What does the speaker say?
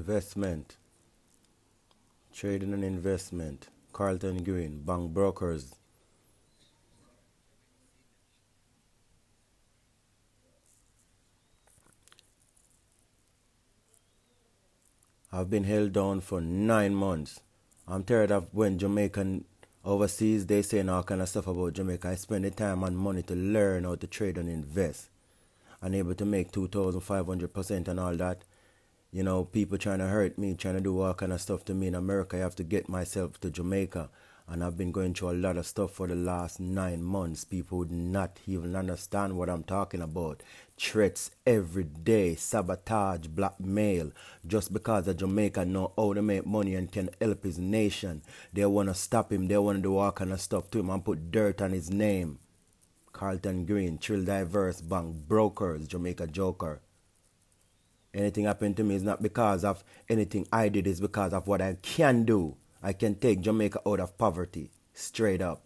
investment, trading and investment, Carlton Green, bank brokers. I've been held down for 9 months. I'm tired of when Jamaican overseas they saying all kind of stuff about Jamaica. I spend the time and money to learn how to trade and invest. I'm able to make 2,500% and all that. You know, people trying to hurt me, trying to do all kind of stuff to me in America. I have to get myself to Jamaica. And I've been going through a lot of stuff for the last 9 months. People would not even understand what I'm talking about. Threats every day, sabotage, blackmail. Just because a Jamaican know how to make money and can help his nation. They want to stop him. They want to do all kind of stuff to him and put dirt on his name. Carlton Green, Trill Diverse, bank Brokerz, Jamaica Joker. Anything happened to me is not because of anything I did, it's because of what I can do. I can take Jamaica out of poverty, straight up.